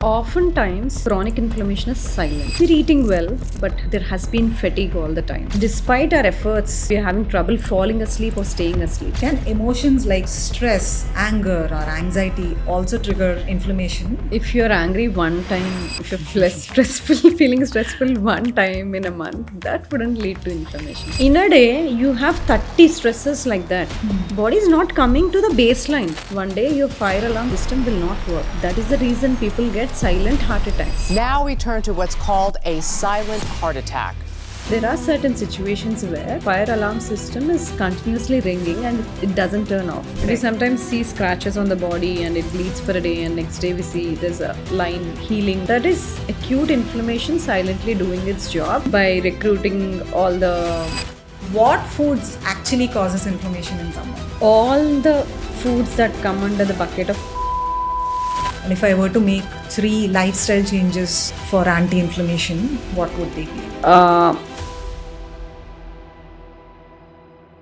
Oftentimes, chronic inflammation is silent. We're eating well, but there has been fatigue all the time. Despite our efforts, we're having trouble falling asleep or staying asleep. Can emotions like stress, anger, or anxiety also trigger inflammation? If you're angry one time, if you're less stressful, feeling stressful one time in a month, that wouldn't lead to inflammation. In a day, you have 30 stresses like that. Body is not coming to the baseline. One day, your fire alarm system will not work. That is the reason people get silent heart attacks. Now we turn to what's called a silent heart attack. There are certain situations where fire alarm system is continuously ringing and it doesn't turn off. We sometimes see scratches on the body and it bleeds for a day, and next day we see there's a line healing. That is acute inflammation silently doing its job by recruiting all the What foods actually causes inflammation in someone? all the foods that come under the bucket of. And if I were to make 3 lifestyle changes for anti-inflammation, what would they be?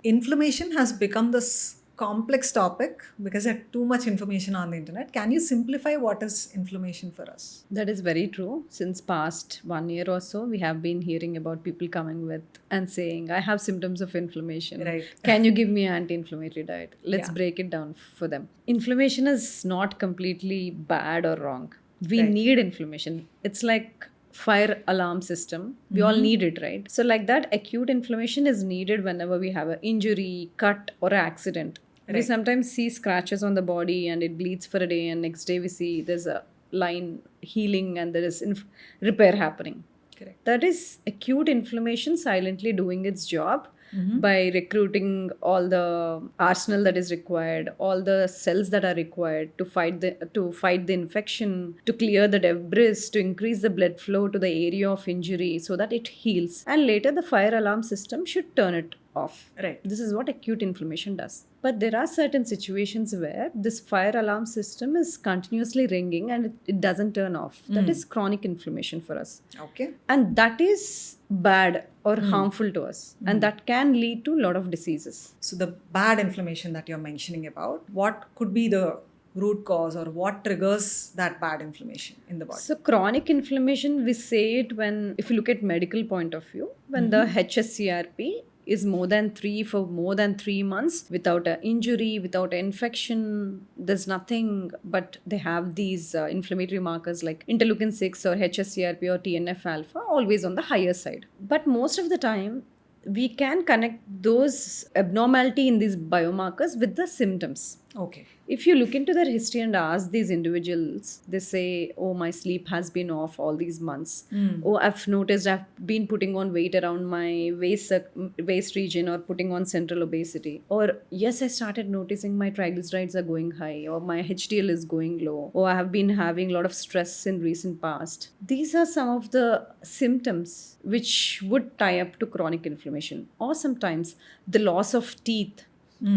Inflammation has become this complex topic because there's too much information on the internet. Can you simplify what is inflammation for us? That is very true. Since past 1 year or so, we have been hearing about people coming with and saying, I have symptoms of inflammation. Right. Can you give me an anti-inflammatory diet? Let's Yeah. break it down for them. Inflammation is not completely bad or wrong. We Right. need inflammation. It's like fire alarm system. We all need it, right? So like that, acute inflammation is needed whenever we have an injury, cut, or an accident. We Right. sometimes see scratches on the body and it bleeds for a day, and next day we see there's a line healing and there is repair happening. Correct. That is acute inflammation silently doing its job by recruiting all the arsenal that is required, all the cells that are required to fight the infection, to clear the debris, to increase the blood flow to the area of injury so that it heals. And later the fire alarm system should turn it off. Right. This is what acute inflammation does. But there are certain situations where this fire alarm system is continuously ringing and it doesn't turn off. That is chronic inflammation for us. Okay. And that is bad or harmful to us. And that can lead to a lot of diseases. So the bad inflammation that you're mentioning about, what could be the root cause or what triggers that bad inflammation in the body? So chronic inflammation, we say it when, if you look at medical point of view, when the HSCRP is more than 3 months without an injury, without an infection, there's nothing, but they have these inflammatory markers like interleukin 6 or HSCRP or TNF alpha always on the higher side. But most of the time, we can connect those abnormality in these biomarkers with the symptoms. Okay. If you look into their history and ask these individuals, they say, oh, my sleep has been off all these months. Oh, I've noticed I've been putting on weight around my waist region or putting on central obesity. Or, yes, I started noticing my triglycerides are going high or my HDL is going low. Or I have been having a lot of stress in recent past. These are some of the symptoms which would tie up to chronic inflammation. Or sometimes the loss of teeth.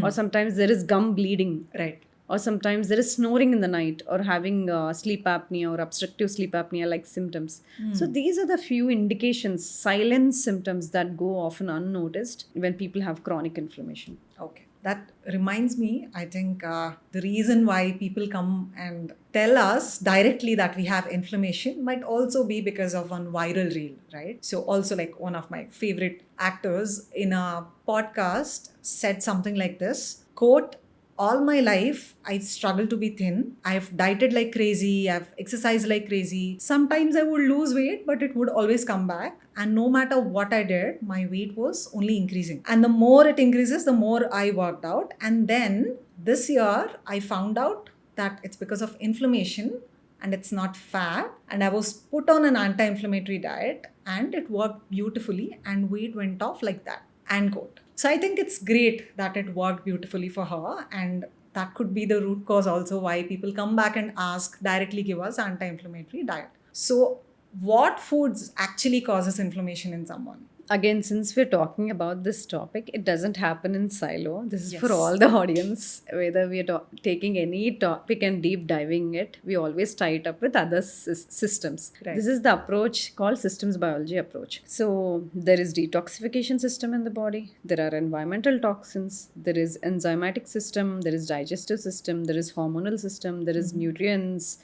Or sometimes there is gum bleeding. Right. Or sometimes there is snoring in the night or having sleep apnea or obstructive sleep apnea like symptoms. So these are the few indications, silent symptoms that go often unnoticed when people have chronic inflammation. Okay. That reminds me, I think the reason why people come and tell us directly that we have inflammation might also be because of one viral reel, right? So also like one of my favorite actors in a podcast said something like this, quote, all my life, I struggle to be thin. I've dieted like crazy. I've exercised like crazy. Sometimes I would lose weight, but it would always come back. And no matter what I did, my weight was only increasing. And the more it increases, the more I worked out. And then this year, I found out that it's because of inflammation and it's not fat. And I was put on an anti-inflammatory diet and it worked beautifully and weight went off like that. End quote. So I think it's great that it worked beautifully for her, and that could be the root cause also why people come back and ask, directly give us anti-inflammatory diet. So what foods actually causes inflammation in someone? Again, since we're talking about this topic, it doesn't happen in silo. This is for Yes. all the audience. Whether we're taking any topic and deep diving it, we always tie it up with other systems. Right. This is the approach called systems biology approach. So there is detoxification system in the body. There are environmental toxins. There is enzymatic system. There is digestive system. There is hormonal system. There is nutrients.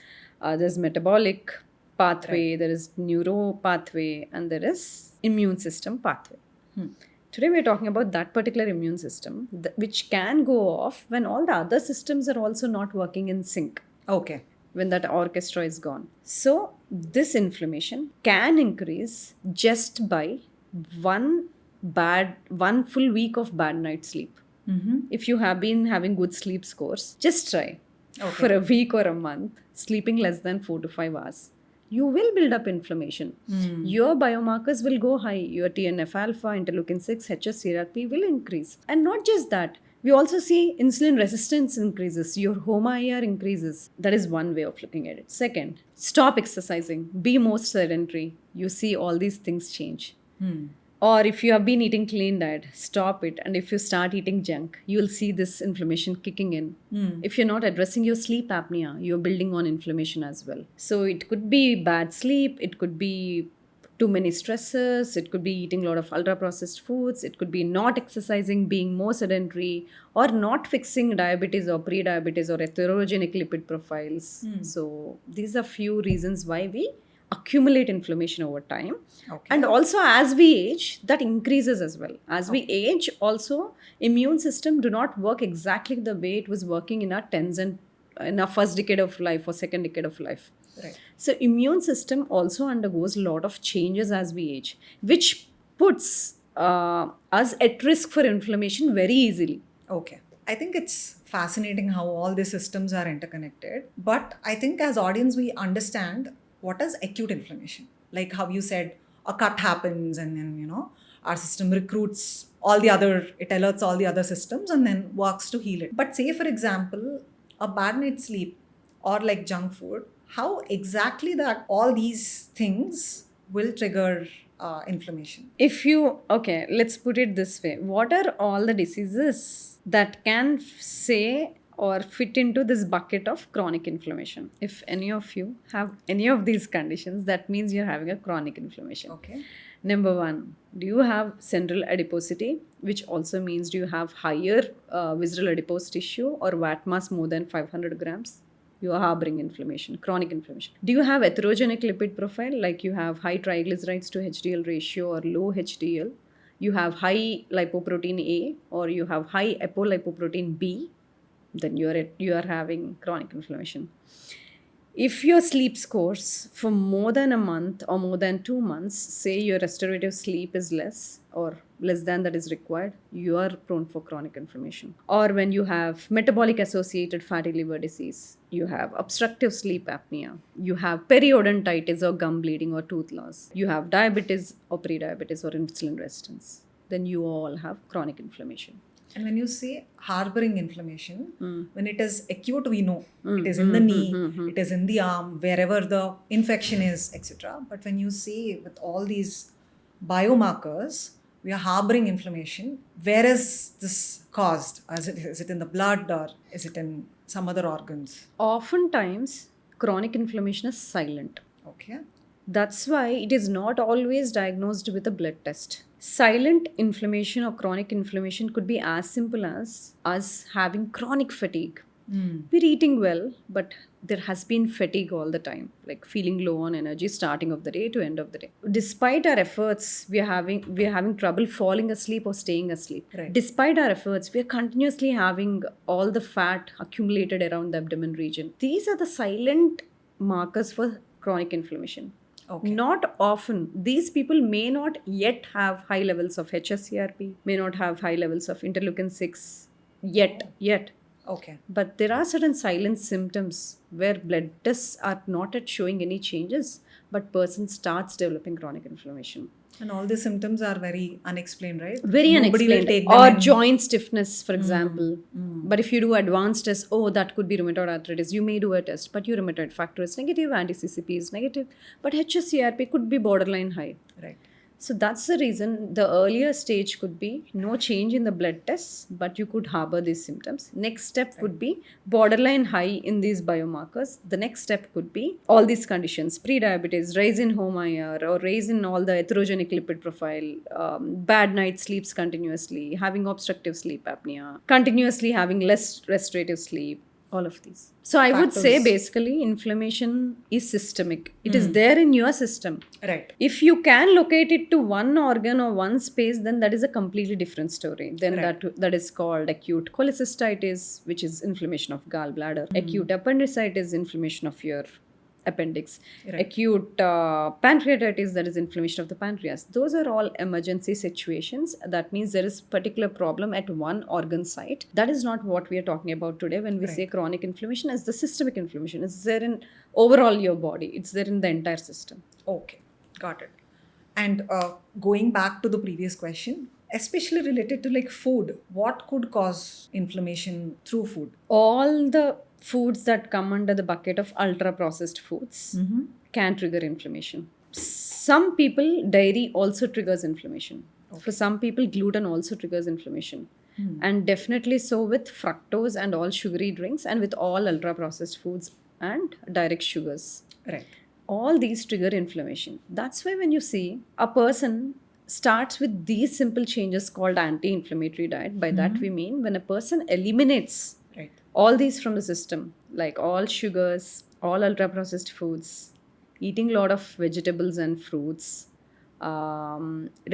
there's metabolic pathway, there is neuro pathway, and there is immune system pathway. Today we're talking about that particular immune system, which can go off when all the other systems are also not working in sync, Okay. when that orchestra is gone. So this inflammation can increase just by one full week of bad night sleep. If you have been having good sleep scores, just try for a week or a month, sleeping less than 4 to 5 hours. You will build up inflammation. Your biomarkers will go high. Your TNF alpha, interleukin 6, hsCRP will increase. And not just that, we also see insulin resistance increases. Your HOMA-IR increases. That is one way of looking at it. Second, stop exercising. Be more sedentary. You see all these things change. Or if you have been eating clean diet, stop it. And if you start eating junk, you'll see this inflammation kicking in. If you're not addressing your sleep apnea, you're building on inflammation as well. So it could be bad sleep, it could be too many stresses, it could be eating a lot of ultra processed foods, it could be not exercising, being more sedentary, or not fixing diabetes or pre-diabetes or atherogenic lipid profiles. So these are few reasons why we accumulate inflammation over time. And also as we age, that increases as well. As we age, also immune system do not work exactly the way it was working in our tens and in our first decade of life or second decade of life. Right. So immune system also undergoes a lot of changes as we age, which puts us at risk for inflammation very easily. Okay. I think it's fascinating how all these systems are interconnected. But I think as audience, we understand what is acute inflammation. Like how you said, a cut happens and then, our system recruits it alerts all the other systems and then works to heal it. But say, for example, a bad night's sleep or like junk food, how exactly that all these things will trigger inflammation? Let's put it this way. What are all the diseases that can say or fit into this bucket of chronic inflammation? If any of you have any of these conditions, that means you're having a chronic inflammation. Okay. Number one, do you have central adiposity, which also means do you have higher visceral adipose tissue or VAT mass more than 500 grams? You are harboring inflammation, chronic inflammation. Do you have atherogenic lipid profile, like you have high triglycerides to HDL ratio or low HDL? You have high lipoprotein A or you have high apolipoprotein B? Then you are having chronic inflammation. If your sleep scores for more than a month or more than 2 months, say your restorative sleep is less or less than that is required, you are prone for chronic inflammation. Or when you have metabolic associated fatty liver disease, you have obstructive sleep apnea, you have periodontitis or gum bleeding or tooth loss, you have diabetes or pre-diabetes or insulin resistance, then you all have chronic inflammation. And when you say harboring inflammation, when it is acute, we know it is in the knee, it is in the arm, wherever the infection is, etc. But when you say with all these biomarkers, we are harboring inflammation, where is this caused? Is it in the blood or is it in some other organs? Oftentimes, chronic inflammation is silent. Okay. That's why it is not always diagnosed with a blood test. Silent inflammation or chronic inflammation could be as simple as us having chronic fatigue. We're eating well, but there has been fatigue all the time, like feeling low on energy starting of the day to end of the day. Despite our efforts, we are having trouble falling asleep or staying asleep. Right. Despite our efforts, we are continuously having all the fat accumulated around the abdomen region. These are the silent markers for chronic inflammation. Okay. Not often. These people may not yet have high levels of hsCRP, may not have high levels of interleukin 6 yet. Okay. But there are certain silent symptoms where blood tests are not at showing any changes, but person starts developing chronic inflammation. And all the symptoms are very unexplained, right? Very Nobody will unexplained. take them Or in. joint stiffness, for example. But if you do advanced tests, that could be rheumatoid arthritis. You may do a test, but your rheumatoid factor is negative, anti-CCP is negative. But hsCRP could be borderline high. Right. So that's the reason the earlier stage could be no change in the blood tests, but you could harbor these symptoms. Next step would be borderline high in these biomarkers. The next step could be all these conditions, pre-diabetes, rise in HOMA-IR or rise in all the atherogenic lipid profile, bad night sleeps continuously, having obstructive sleep apnea, continuously having less restorative sleep, All of these. So I would say Factors. basically inflammation is systemic. It is there in your system. Right. If you can locate it to one organ or one space, then that is a completely different story. Then that is called acute cholecystitis, which is inflammation of gallbladder. Acute appendicitis, inflammation of your appendix. Acute pancreatitis, that is inflammation of the pancreas. Those are all emergency situations. That means there is particular problem at one organ site. That is not what we are talking about today when we say chronic inflammation. As the systemic inflammation, it's there in overall your body. It's there in the entire system. Okay, got it. And going back to the previous question, especially related to like food, what could cause inflammation through food? All the foods that come under the bucket of ultra processed foods can trigger inflammation. Some people, dairy also triggers inflammation. For some people, gluten also triggers inflammation. And definitely so with fructose and all sugary drinks, and with all ultra processed foods and direct sugars. Right. All these trigger inflammation. That's why when you see a person starts with these simple changes called anti-inflammatory diet, by that we mean when a person eliminates all these from the system, like all sugars, all ultra processed foods, eating a lot of vegetables and fruits,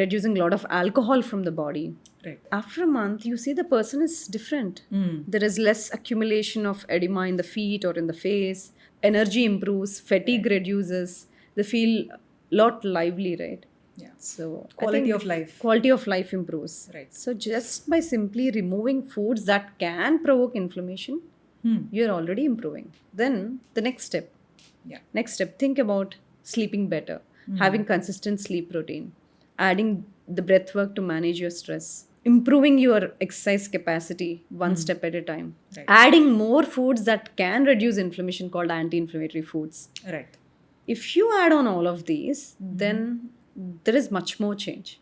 reducing a lot of alcohol from the body. Right. After a month, you see the person is different. There is less accumulation of edema in the feet or in the face. Energy improves, fatigue reduces. They feel a lot lively, right? Yeah. So Quality of life. Quality of life improves. Right. So just by simply removing foods that can provoke inflammation, you're already improving. Then the next step. Yeah. Next step, think about sleeping better, having consistent sleep routine, adding the breath work to manage your stress, improving your exercise capacity one step at a time, adding more foods that can reduce inflammation called anti-inflammatory foods. Right. If you add on all of these, then there is much more change.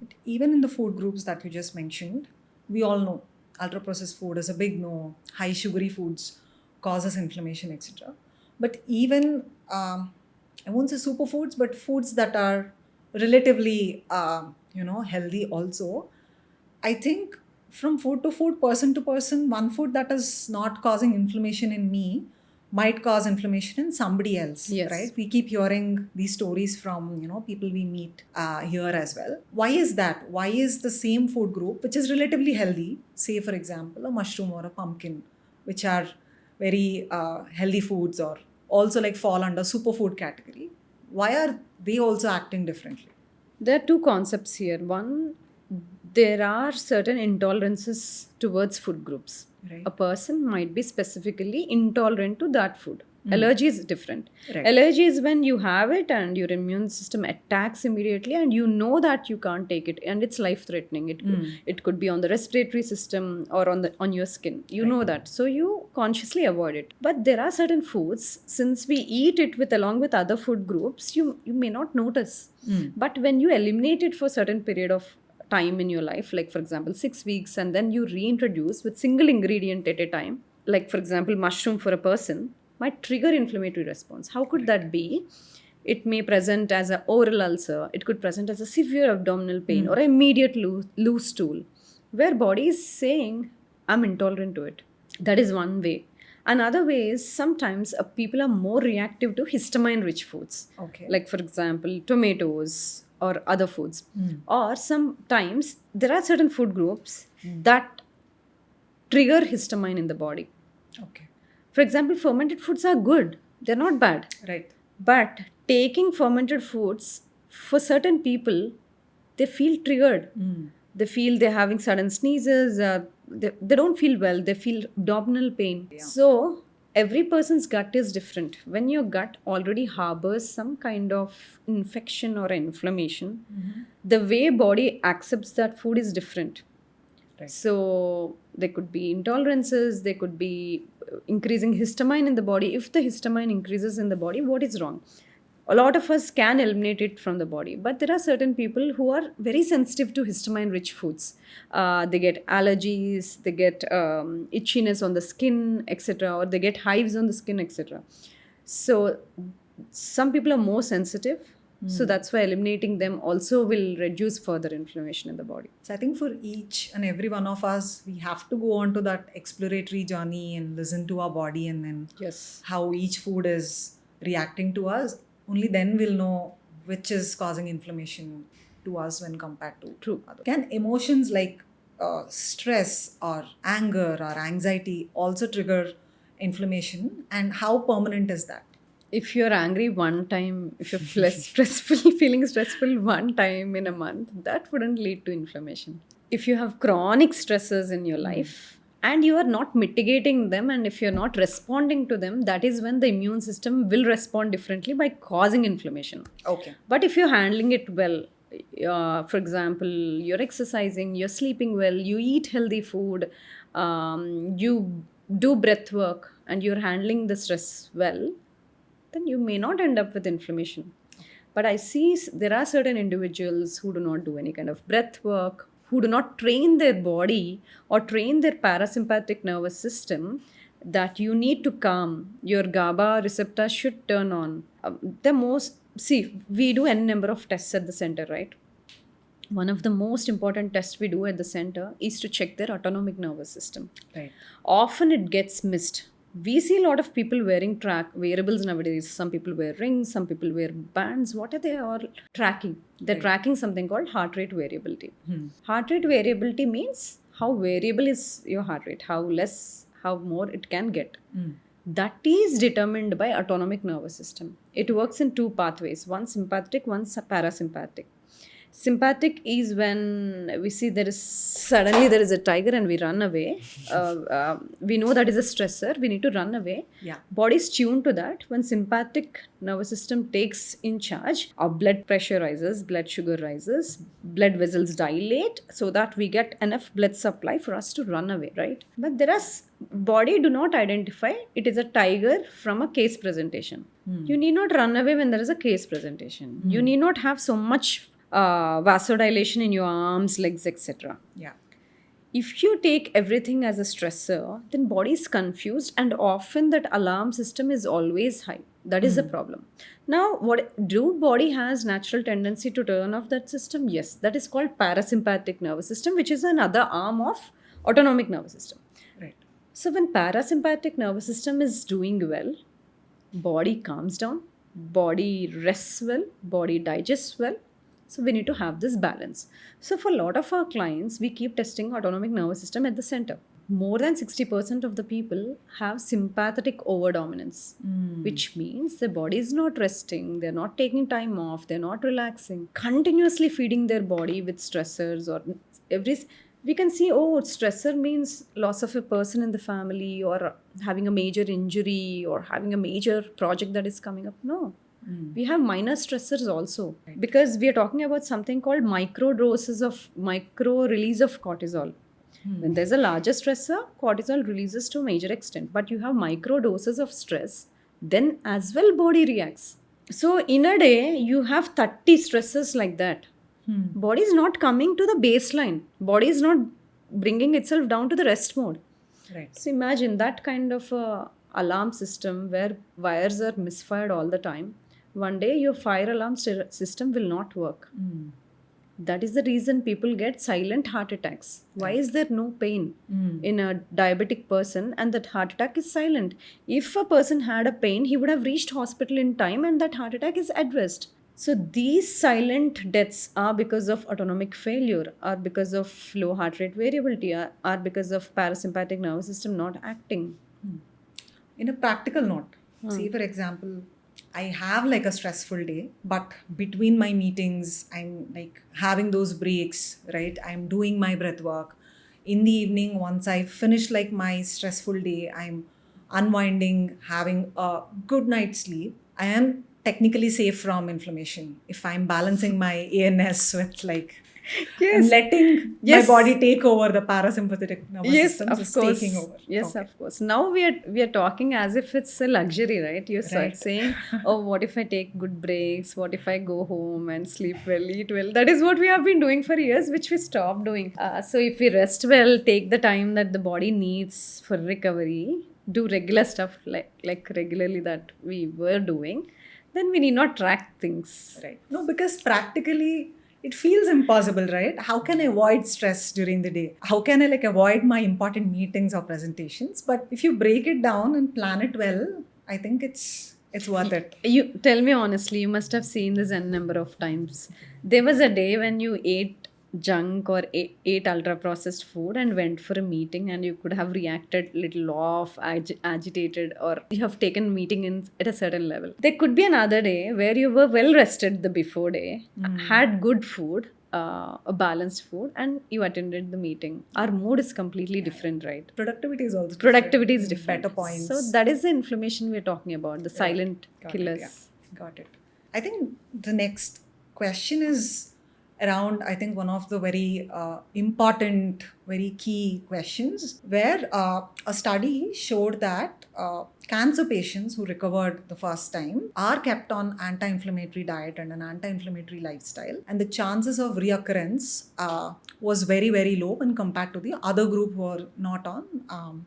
But even in the food groups that you just mentioned, we all know ultra processed food is a big no. High sugary foods causes inflammation, etc. But even I won't say superfoods, but foods that are relatively healthy also. I think from food to food, person to person, one food that is not causing inflammation in me might cause inflammation in somebody else. Yes. Right? We keep hearing these stories from people we meet here as well. Why is that? Why is the same food group, which is relatively healthy, say for example a mushroom or a pumpkin, which are very healthy foods or also like fall under superfood category, why are they also acting differently? There are two concepts here. One, there are certain intolerances towards food groups. Right. A person might be specifically intolerant to that food. Allergy is different. Right. Allergy is when you have it and your immune system attacks immediately and you know that you can't take it and it's life threatening. It could be on the respiratory system or on your skin. You know that. So you consciously avoid it. But there are certain foods, since we eat it along with other food groups, you may not notice. But when you eliminate it for a certain period of time in your life, like for example 6 weeks, and then you reintroduce with single ingredient at a time, like for example mushroom for a person, might trigger inflammatory response. How could that be? It may present as an oral ulcer. It could present as a severe abdominal pain or immediate loose stool, where body is saying, I'm intolerant to it. That is one way. Another way is sometimes people are more reactive to histamine-rich foods. Okay. Like for example, tomatoes or other foods. Or sometimes there are certain food groups that trigger histamine in the body. Okay. For example, fermented foods are good. They're not bad. Right. But taking fermented foods, for certain people, they feel triggered. They feel they're having sudden sneezes. They don't feel well. They feel abdominal pain. Yeah. So every person's gut is different. When your gut already harbors some kind of infection or inflammation, the way body accepts that food is different. Right. So there could be intolerances, there could be increasing histamine in the body. If the histamine increases in the body, what is wrong? A lot of us can eliminate it from the body, but there are certain people who are very sensitive to histamine-rich foods. They get allergies, they get itchiness on the skin, etc., or they get hives on the skin, etc. So some people are more sensitive, So that's why eliminating them also will reduce further inflammation in the body. So I think for each and every one of us, we have to go on to that exploratory journey and listen to our body, and then Yes. how each food is reacting to us. Only then we'll know which is causing inflammation to us when compared to True. other. Can emotions like stress or anger or anxiety also trigger inflammation, and how permanent is that? If you're angry one time, if you're feeling stressful one time in a month, that wouldn't lead to inflammation. If you have chronic stresses in your life and you are not mitigating them, and if you're not responding to them, that is when the immune system will respond differently by causing inflammation. Okay. But if you're handling it well, for example, you're exercising, you're sleeping well, you eat healthy food, you do breath work, and you're handling the stress well, then you may not end up with inflammation. But I see there are certain individuals who do not do any kind of breath work, who do not train their body or train their parasympathetic nervous system, that you need to calm. Your GABA receptor should turn on. We do n number of tests at the center, right? One of the most important tests we do at the center is to check their autonomic nervous system. Right. Often it gets missed. We see a lot of people wearing wearables nowadays. Some people wear rings, some people wear bands. What are they all tracking? They're tracking something called heart rate variability. Heart rate variability means how variable is your heart rate, how less, how more it can get. That is determined by autonomic nervous system. It works in two pathways, one sympathetic, one parasympathetic. Sympathetic is when we see there is a tiger and we run away. We know that is a stressor. We need to run away. Yeah. Body's tuned to that. When sympathetic nervous system takes in charge, our blood pressure rises, blood sugar rises, blood vessels dilate so that we get enough blood supply for us to run away, right? But body do not identify it is a tiger from a case presentation. You need not run away when there is a case presentation. You need not have so much vasodilation in your arms, legs, etc. Yeah. If you take everything as a stressor, then body is confused, and often that alarm system is always high. That is the problem. Now, body has natural tendency to turn off that system? Yes, that is called parasympathetic nervous system, which is another arm of autonomic nervous system. Right. So when parasympathetic nervous system is doing well, body calms down, body rests well, body digests well. So we need to have this balance. So for a lot of our clients, we keep testing autonomic nervous system at the center. More than 60% of the people have sympathetic overdominance, which means their body is not resting, they're not taking time off, they're not relaxing, continuously feeding their body with stressors or we can see, stressor means loss of a person in the family or having a major injury or having a major project that is coming up. No. We have minor stressors also, because we are talking about something called micro release of cortisol. When there's a larger stressor, cortisol releases to a major extent, but you have micro doses of stress, then as well body reacts. So in a day, you have 30 stresses like that. Body is not coming to the baseline. Body is not bringing itself down to the rest mode. Right. So imagine that kind of alarm system where wires are misfired all the time. One day your fire alarm system will not work. That is the reason people get silent heart attacks. Why is there no pain in a diabetic person and that heart attack is silent? If a person had a pain, he would have reached hospital in time and that heart attack is addressed. So these silent deaths are because of autonomic failure, are because of low heart rate variability, are because of parasympathetic nervous system not acting. In a practical note, say for example, I have like a stressful day, but between my meetings, I'm like having those breaks, right? I'm doing my breath work. In the evening, once I finish like my stressful day, I'm unwinding, having a good night's sleep. I am technically safe from inflammation if I'm balancing my ANS with like Yes. letting Yes. my body take over the parasympathetic nervous Yes, system. of Just course. taking over. Yes, Okay. of course. Now we are talking as if it's a luxury, right? You're Right. saying, oh, what if I take good breaks? What if I go home and sleep well, eat well? That is what we have been doing for years, which we stopped doing. So if we rest well, take the time that the body needs for recovery, do regular stuff like regularly that we were doing, then we need not track things. Right. No, because practically it feels impossible, right? How can I avoid stress during the day? How can I like avoid my important meetings or presentations? But if you break it down and plan it well, I think it's worth it. You tell me honestly, you must have seen this n number of times. There was a day when you ate junk or ate ultra processed food and went for a meeting, and you could have reacted little off, agitated, or you have taken meeting in at a certain level. There could be another day where you were well rested the before day, had good food, a balanced food, and you attended the meeting. Our mood is completely different, right? Productivity is also Productivity is different. different. Better points. So that is the inflammation we're talking about, the silent Got killers. It, yeah. Got it. I think the next question is around, I think, one of the very important, very key questions, where a study showed that cancer patients who recovered the first time are kept on anti-inflammatory diet and an anti-inflammatory lifestyle, and the chances of reoccurrence was very, very low when compared to the other group who are not on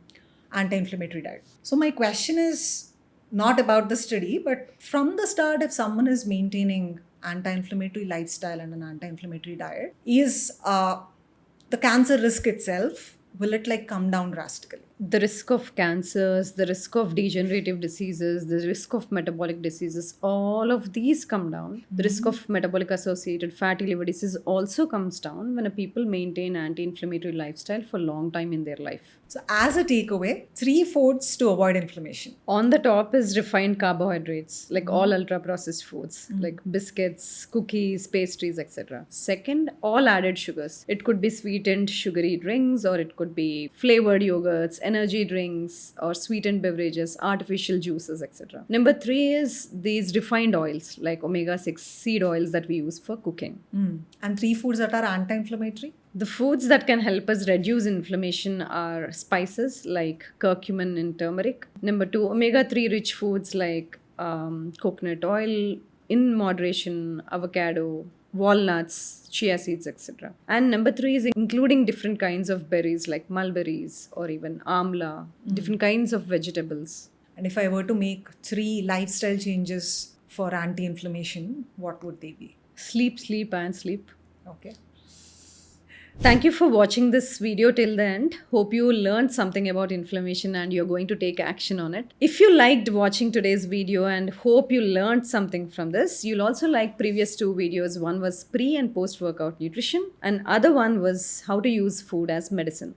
anti-inflammatory diet. So my question is not about the study, but from the start, if someone is maintaining anti-inflammatory lifestyle and an anti-inflammatory diet, is the cancer risk itself, will it like come down drastically? The risk of cancers, the risk of degenerative diseases, the risk of metabolic diseases, all of these come down. The risk of metabolic associated fatty liver disease also comes down when a people maintain anti-inflammatory lifestyle for a long time in their life. So as a takeaway, 3 foods to avoid inflammation. On the top is refined carbohydrates, like all ultra processed foods, like biscuits, cookies, pastries, etc. Second, all added sugars. It could be sweetened sugary drinks, or it could be flavored yogurts, energy drinks, or sweetened beverages, artificial juices, etc. Number 3 is these refined oils like omega-6 seed oils that we use for cooking. And 3 foods that are anti-inflammatory. The foods that can help us reduce inflammation are spices like curcumin and turmeric. Number 2, omega-3 rich foods like coconut oil in moderation, avocado, walnuts, chia seeds, etc. And number 3 is including different kinds of berries like mulberries or even amla, different kinds of vegetables. And if I were to make 3 lifestyle changes for anti-inflammation, what would they be? Sleep, sleep, and sleep. Okay. Thank you for watching this video till the end. Hope you learned something about inflammation and you're going to take action on it. If you liked watching today's video and hope you learned something from this, you'll also like previous 2 videos. One was pre and post workout nutrition and other one was how to use food as medicine.